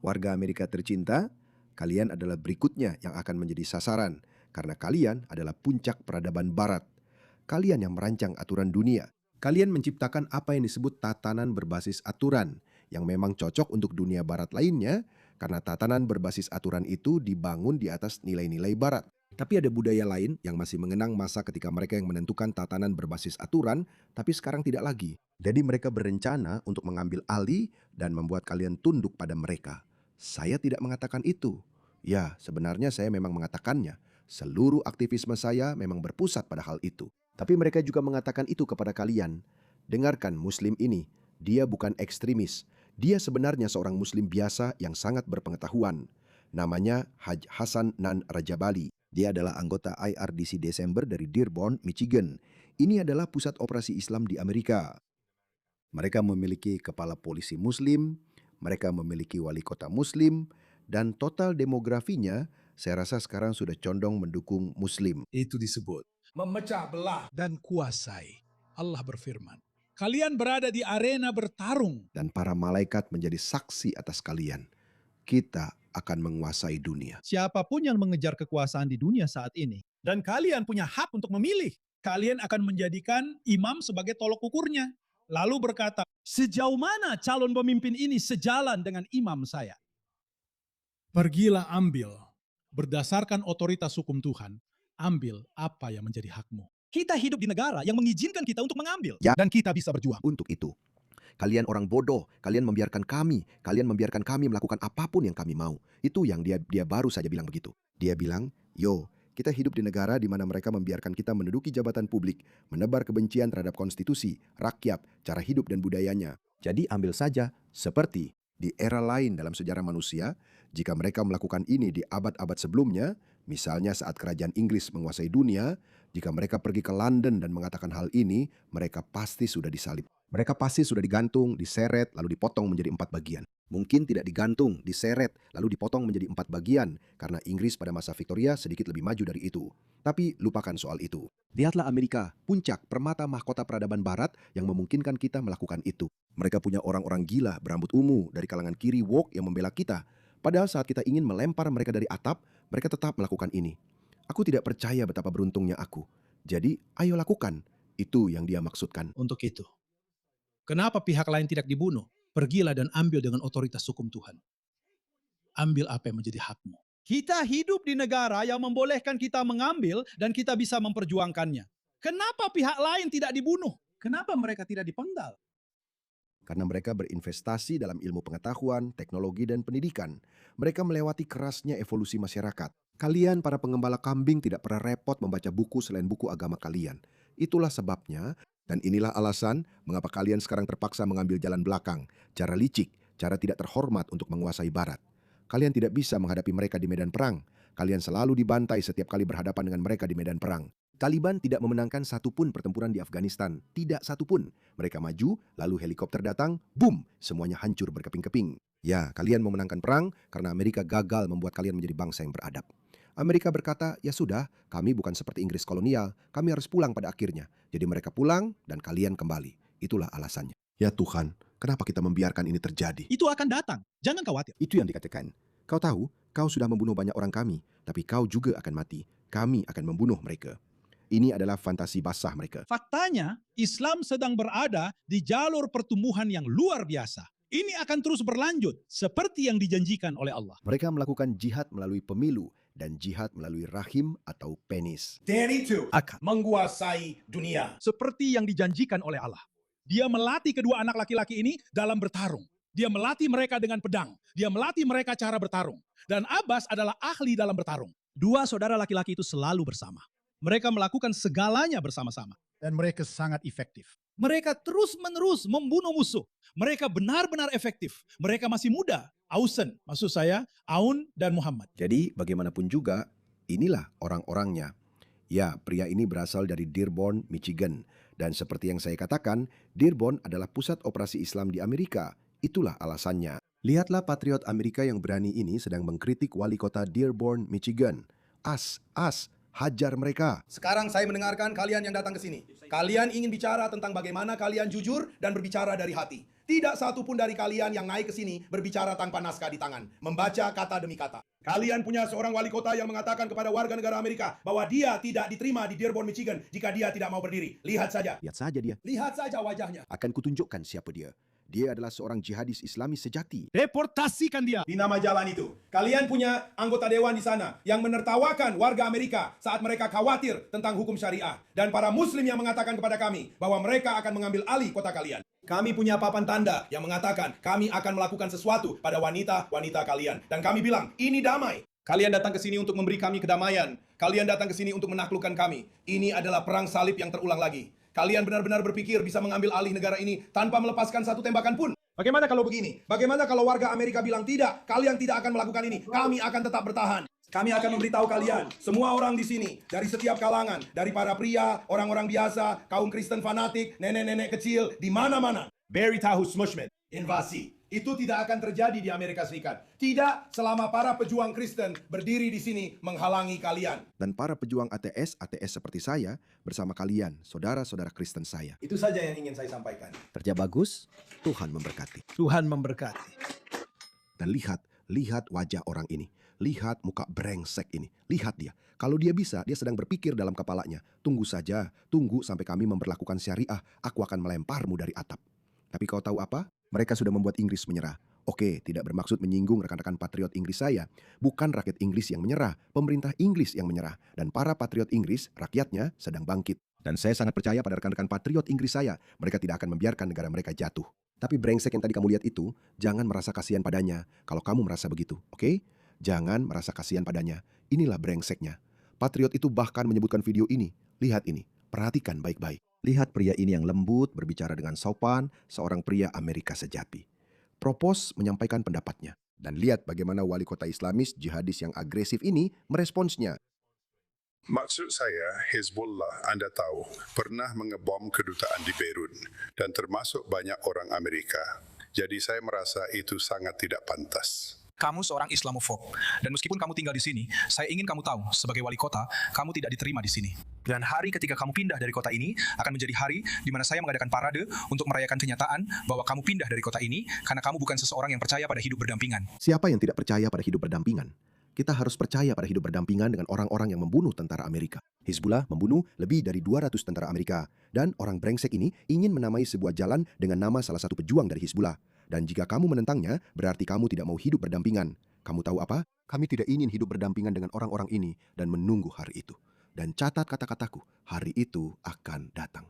Warga Amerika tercinta, kalian adalah berikutnya yang akan menjadi sasaran karena kalian adalah puncak peradaban barat. Kalian yang merancang aturan dunia. Kalian menciptakan apa yang disebut tatanan berbasis aturan yang memang cocok untuk dunia barat lainnya karena tatanan berbasis aturan itu dibangun di atas nilai-nilai barat. Tapi ada budaya lain yang masih mengenang masa ketika mereka yang menentukan tatanan berbasis aturan, tapi sekarang tidak lagi. Jadi mereka berencana untuk mengambil alih dan membuat kalian tunduk pada mereka. Saya tidak mengatakan itu. Ya, sebenarnya saya memang mengatakannya. Seluruh aktivisme saya memang berpusat pada hal itu. Tapi mereka juga mengatakan itu kepada kalian. Dengarkan Muslim ini, dia bukan ekstremis. Dia sebenarnya seorang Muslim biasa yang sangat berpengetahuan. Namanya Haj Hasan Nan Rajabali. Dia adalah anggota IRDC Desember dari Dearborn, Michigan. Ini adalah pusat operasi Islam di Amerika. Mereka memiliki kepala polisi Muslim, mereka memiliki wali kota Muslim, dan total demografinya saya rasa sekarang sudah condong mendukung Muslim. Itu disebut memecah belah. dan kuasai. Allah berfirman, kalian berada di arena bertarung. Dan para malaikat menjadi saksi atas kalian. Kita akan menguasai dunia. Siapapun yang mengejar kekuasaan di dunia saat ini, Dan kalian punya hak untuk memilih. Kalian akan menjadikan imam sebagai tolok ukurnya. Lalu berkata, sejauh mana calon pemimpin ini sejalan dengan imam saya? Pergilah ambil, berdasarkan otoritas hukum Tuhan, ambil apa yang menjadi hakmu. Kita hidup di negara yang mengizinkan kita untuk mengambil. Ya. Dan kita bisa berjuang. Untuk itu, kalian orang bodoh, kalian membiarkan kami melakukan apapun yang kami mau. Itu yang dia baru saja bilang begitu. Dia bilang, yo, kita hidup di negara di mana mereka membiarkan kita menduduki jabatan publik, menebar kebencian terhadap konstitusi, rakyat, cara hidup dan budayanya. Jadi ambil saja, seperti di era lain dalam sejarah manusia, jika mereka melakukan ini di abad-abad sebelumnya, misalnya saat kerajaan Inggris menguasai dunia, jika mereka pergi ke London dan mengatakan hal ini, mereka pasti sudah disalib. Mereka pasti sudah digantung, diseret, lalu dipotong menjadi 4 bagian. Mungkin tidak digantung, diseret, lalu dipotong menjadi 4 bagian, karena Inggris pada masa Victoria sedikit lebih maju dari itu. Tapi lupakan soal itu. Lihatlah Amerika, puncak permata mahkota peradaban barat yang memungkinkan kita melakukan itu. Mereka punya orang-orang gila berambut ungu dari kalangan kiri woke yang membela kita. Padahal saat kita ingin melempar mereka dari atap, mereka tetap melakukan ini. Aku tidak percaya betapa beruntungnya aku. Jadi, ayo lakukan. Itu yang dia maksudkan. Untuk itu, kenapa pihak lain tidak dibunuh? Pergilah dan ambil dengan otoritas hukum Tuhan. Ambil apa yang menjadi hakmu. kita hidup di negara yang membolehkan kita mengambil dan kita bisa memperjuangkannya. Kenapa pihak lain tidak dibunuh? Kenapa mereka tidak dipenggal? Karena mereka berinvestasi dalam ilmu pengetahuan, teknologi, dan pendidikan. Mereka melewati kerasnya evolusi masyarakat. Kalian para pengembala kambing tidak pernah repot membaca buku selain buku agama kalian. Itulah sebabnya, dan inilah alasan mengapa kalian sekarang terpaksa mengambil jalan belakang, cara licik, cara tidak terhormat untuk menguasai barat. Kalian tidak bisa menghadapi mereka di medan perang. Kalian selalu dibantai setiap kali berhadapan dengan mereka di medan perang. Taliban tidak memenangkan satupun pertempuran di Afghanistan. Tidak satupun. Mereka maju, lalu helikopter datang, boom, semuanya hancur berkeping-keping. Ya, kalian memenangkan perang karena Amerika gagal membuat kalian menjadi bangsa yang beradab. Amerika berkata, ya sudah, kami bukan seperti Inggris kolonial, kami harus pulang pada akhirnya. Jadi mereka pulang dan kalian kembali. Itulah alasannya. Ya Tuhan, kenapa kita membiarkan ini terjadi? Itu akan datang. Jangan khawatir. Itu yang dikatakan. Kau tahu, kau sudah membunuh banyak orang kami, tapi kau juga akan mati. Kami akan membunuh mereka. Ini adalah fantasi basah mereka. Faktanya, Islam sedang berada di jalur pertumbuhan yang luar biasa. Ini akan terus berlanjut seperti yang dijanjikan oleh Allah. Mereka melakukan jihad melalui pemilu dan jihad melalui rahim atau penis. Dari itu Akan. menguasai dunia. Seperti yang dijanjikan oleh Allah. Dia melatih kedua anak laki-laki ini dalam bertarung. Dia melatih mereka dengan pedang. Dia melatih mereka cara bertarung. Dan Abbas adalah ahli dalam bertarung. Dua saudara laki-laki itu selalu bersama. Mereka melakukan segalanya bersama-sama. Dan mereka sangat efektif. Mereka terus-menerus membunuh musuh. Mereka benar-benar efektif. Mereka masih muda. Ausen, maksud saya, Aun dan Muhammad. Jadi bagaimanapun juga, inilah orang-orangnya. Ya, pria ini berasal dari Dearborn, Michigan. Dan seperti yang saya katakan, Dearborn adalah pusat operasi Islam di Amerika. Itulah alasannya. Lihatlah patriot Amerika yang berani ini sedang mengkritik wali kota Dearborn, Michigan. Hajar mereka. Sekarang saya mendengarkan kalian yang datang ke sini. Kalian ingin bicara tentang bagaimana kalian jujur dan berbicara dari hati. Tidak satu pun dari kalian yang naik ke sini berbicara tanpa naskah di tangan, membaca kata demi kata. Kalian punya seorang wali kota yang mengatakan kepada warga negara Amerika bahwa dia tidak diterima di Dearborn, Michigan jika dia tidak mau berdiri. Lihat saja. Lihat saja dia. Lihat saja wajahnya. Akan kutunjukkan siapa dia. Dia adalah seorang jihadis Islami sejati. Deportasikan dia. Di nama jalan itu. Kalian punya anggota dewan di sana yang menertawakan warga Amerika saat mereka khawatir tentang hukum syariah. Dan para muslim yang mengatakan kepada kami bahwa mereka akan mengambil alih kota kalian. Kami punya papan tanda yang mengatakan kami akan melakukan sesuatu pada wanita-wanita kalian. Dan kami bilang, ini damai. Kalian datang ke sini untuk memberi kami kedamaian. Kalian datang ke sini untuk menaklukkan kami. Ini adalah perang salib yang terulang lagi. Kalian benar-benar berpikir bisa mengambil alih negara ini tanpa melepaskan satu tembakan pun. Bagaimana kalau begini? Bagaimana kalau warga Amerika bilang tidak? Kalian tidak akan melakukan ini. Kami akan tetap bertahan. Kami akan memberitahu kalian, semua orang di sini, dari setiap kalangan, dari para pria, orang-orang biasa, kaum Kristen fanatik, nenek-nenek kecil, di mana-mana. Barry Tahu Smushman, invasi. Itu tidak akan terjadi di Amerika Serikat. Tidak selama para pejuang Kristen berdiri di sini menghalangi kalian. Dan para pejuang ATS seperti saya bersama kalian, saudara-saudara Kristen saya. Itu saja yang ingin saya sampaikan. Kerja bagus, Tuhan memberkati. Tuhan memberkati. Dan lihat wajah orang ini. Lihat muka brengsek ini. Lihat dia. Kalau dia bisa, dia sedang berpikir dalam kepalanya. Tunggu saja, tunggu sampai kami memberlakukan syariah. Aku akan melemparmu dari atap. Tapi kau tahu apa? Mereka sudah membuat Inggris menyerah. Oke, tidak bermaksud menyinggung rekan-rekan patriot Inggris saya. Bukan rakyat Inggris yang menyerah, pemerintah Inggris yang menyerah. Dan para patriot Inggris, rakyatnya sedang bangkit. Dan saya sangat percaya pada rekan-rekan patriot Inggris saya. Mereka tidak akan membiarkan negara mereka jatuh. Tapi brengsek yang tadi kamu lihat itu, jangan merasa kasihan padanya kalau kamu merasa begitu, oke? Jangan merasa kasihan padanya. Inilah brengseknya. Patriot itu bahkan menyebutkan video ini. Lihat ini, perhatikan baik-baik. Lihat pria ini yang lembut, berbicara dengan sopan, seorang pria Amerika sejati. Propos menyampaikan pendapatnya. Dan lihat bagaimana wali kota Islamis jihadis yang agresif ini meresponsnya. Maksud saya, Hezbollah, Anda tahu, pernah mengebom kedutaan di Beirut dan termasuk banyak orang Amerika. Jadi saya merasa itu sangat tidak pantas. Kamu seorang Islamofob. Dan meskipun kamu tinggal di sini, saya ingin kamu tahu, sebagai wali kota, kamu tidak diterima di sini. Dan hari ketika kamu pindah dari kota ini, akan menjadi hari di mana saya mengadakan parade untuk merayakan kenyataan bahwa kamu pindah dari kota ini karena kamu bukan seseorang yang percaya pada hidup berdampingan. Siapa yang tidak percaya pada hidup berdampingan? Kita harus percaya pada hidup berdampingan dengan orang-orang yang membunuh tentara Amerika. Hizbullah membunuh lebih dari 200 tentara Amerika. Dan orang brengsek ini ingin menamai sebuah jalan dengan nama salah satu pejuang dari Hizbullah. Dan jika kamu menentangnya, berarti kamu tidak mau hidup berdampingan. Kamu tahu apa? Kami tidak ingin hidup berdampingan dengan orang-orang ini dan menunggu hari itu. Dan catat kata-kataku, hari itu akan datang.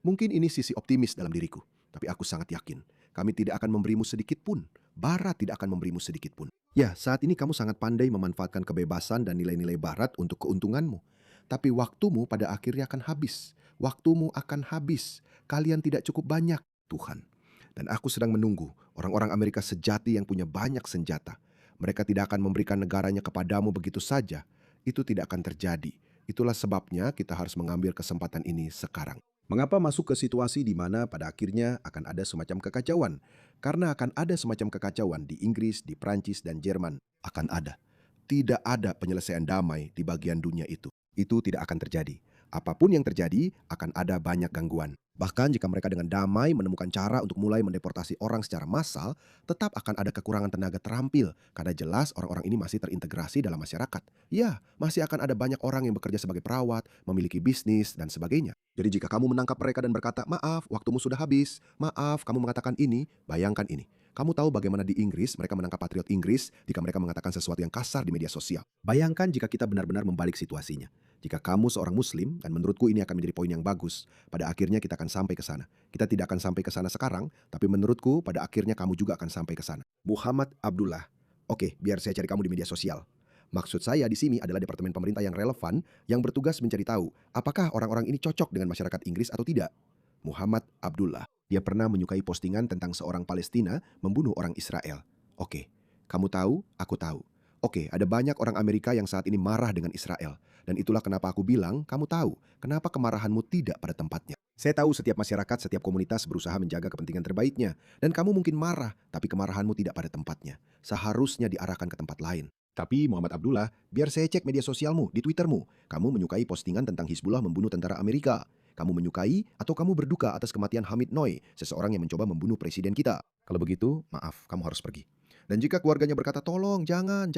Mungkin ini sisi optimis dalam diriku, tapi aku sangat yakin. Kami tidak akan memberimu sedikit pun. Barat tidak akan memberimu sedikit pun. Ya, saat ini kamu sangat pandai memanfaatkan kebebasan dan nilai-nilai Barat untuk keuntunganmu. Tapi waktumu pada akhirnya akan habis. Waktumu akan habis. Kalian tidak cukup banyak, Tuhan. Dan aku sedang menunggu orang-orang Amerika sejati yang punya banyak senjata. Mereka tidak akan memberikan negaranya kepadamu begitu saja. Itu tidak akan terjadi. Itulah sebabnya kita harus mengambil kesempatan ini sekarang. Mengapa masuk ke situasi di mana pada akhirnya akan ada semacam kekacauan? Karena akan ada semacam kekacauan di Inggris, di Prancis, dan Jerman. Akan ada. Tidak ada penyelesaian damai di bagian dunia itu. Itu tidak akan terjadi. Apapun yang terjadi, akan ada banyak gangguan. Bahkan jika mereka dengan damai menemukan cara untuk mulai mendeportasi orang secara massal, tetap akan ada kekurangan tenaga terampil karena jelas orang-orang ini masih terintegrasi dalam masyarakat. Ya, masih akan ada banyak orang yang bekerja sebagai perawat, memiliki bisnis, dan sebagainya. Jadi jika kamu menangkap mereka dan berkata, maaf, waktumu sudah habis, maaf, kamu mengatakan ini, bayangkan ini. Kamu tahu bagaimana di Inggris mereka menangkap patriot Inggris jika mereka mengatakan sesuatu yang kasar di media sosial. Bayangkan jika kita benar-benar membalik situasinya. Jika kamu seorang muslim, dan menurutku ini akan menjadi poin yang bagus, pada akhirnya kita akan sampai ke sana. Kita tidak akan sampai ke sana sekarang, tapi menurutku pada akhirnya kamu juga akan sampai ke sana. Muhammad Abdullah. Oke, biar saya cari kamu di media sosial. Maksud saya di sini adalah departemen pemerintah yang relevan yang bertugas mencari tahu apakah orang-orang ini cocok dengan masyarakat Inggris atau tidak. Muhammad Abdullah. Dia pernah menyukai postingan tentang seorang Palestina membunuh orang Israel. Oke, kamu tahu, aku tahu. Oke, ada banyak orang Amerika yang saat ini marah dengan Israel. Dan itulah kenapa aku bilang, kamu tahu, kenapa kemarahanmu tidak pada tempatnya. Saya tahu setiap masyarakat, setiap komunitas berusaha menjaga kepentingan terbaiknya. Dan kamu mungkin marah, tapi kemarahanmu tidak pada tempatnya. Seharusnya diarahkan ke tempat lain. Tapi Muhammad Abdullah, biar saya cek media sosialmu, di Twittermu. Kamu menyukai postingan tentang Hizbullah membunuh tentara Amerika. kamu menyukai, atau kamu berduka atas kematian Hamid Noi, seseorang yang mencoba membunuh presiden kita. Kalau begitu, maaf, kamu harus pergi. Dan jika keluarganya berkata, tolong, jangan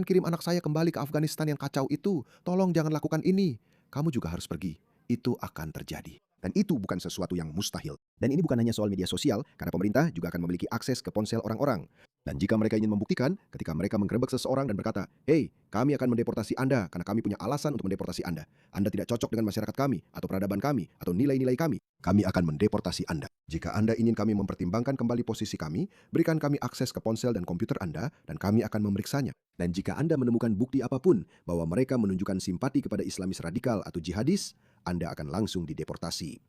kirim anak saya kembali ke Afghanistan yang kacau itu. Tolong jangan lakukan ini. Kamu juga harus pergi. Itu akan terjadi. Dan itu bukan sesuatu yang mustahil. Dan ini bukan hanya soal media sosial, karena pemerintah juga akan memiliki akses ke ponsel orang-orang. Dan jika mereka ingin membuktikan, ketika mereka menggerebek seseorang dan berkata, "Hei, kami akan mendeportasi Anda karena kami punya alasan untuk mendeportasi Anda. Anda tidak cocok dengan masyarakat kami, atau peradaban kami, atau nilai-nilai kami. Kami akan mendeportasi Anda. Jika Anda ingin kami mempertimbangkan kembali posisi kami, berikan kami akses ke ponsel dan komputer Anda, dan kami akan memeriksanya. Dan jika Anda menemukan bukti apapun bahwa mereka menunjukkan simpati kepada Islamis radikal atau jihadis, Anda akan langsung dideportasi."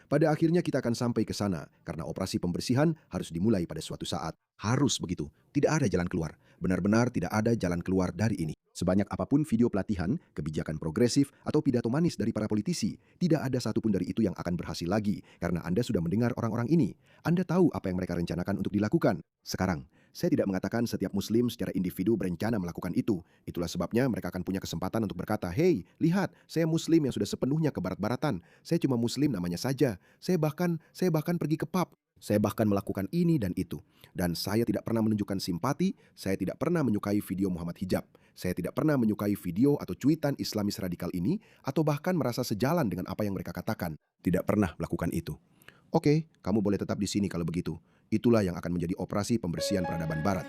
Pada akhirnya kita akan sampai ke sana, karena operasi pembersihan harus dimulai pada suatu saat. Harus begitu, tidak ada jalan keluar. Benar-benar tidak ada jalan keluar dari ini. Sebanyak apapun video pelatihan, kebijakan progresif, atau pidato manis dari para politisi, tidak ada satupun dari itu yang akan berhasil lagi, karena Anda sudah mendengar orang-orang ini. Anda tahu apa yang mereka rencanakan untuk dilakukan. Sekarang, saya tidak mengatakan setiap muslim secara individu berencana melakukan itu. Itulah sebabnya mereka akan punya kesempatan untuk berkata, "Hei, lihat, saya muslim yang sudah sepenuhnya ke barat-baratan. Saya cuma muslim namanya saja. Saya bahkan pergi ke pub. Saya bahkan melakukan ini dan itu. Dan saya tidak pernah menunjukkan simpati, saya tidak pernah menyukai video Muhammad Hijab. Saya tidak pernah menyukai video atau cuitan Islamis radikal ini, atau bahkan merasa sejalan dengan apa yang mereka katakan. Tidak pernah melakukan itu." Oke, kamu boleh tetap di sini kalau begitu. Itulah yang akan menjadi operasi pembersihan peradaban barat.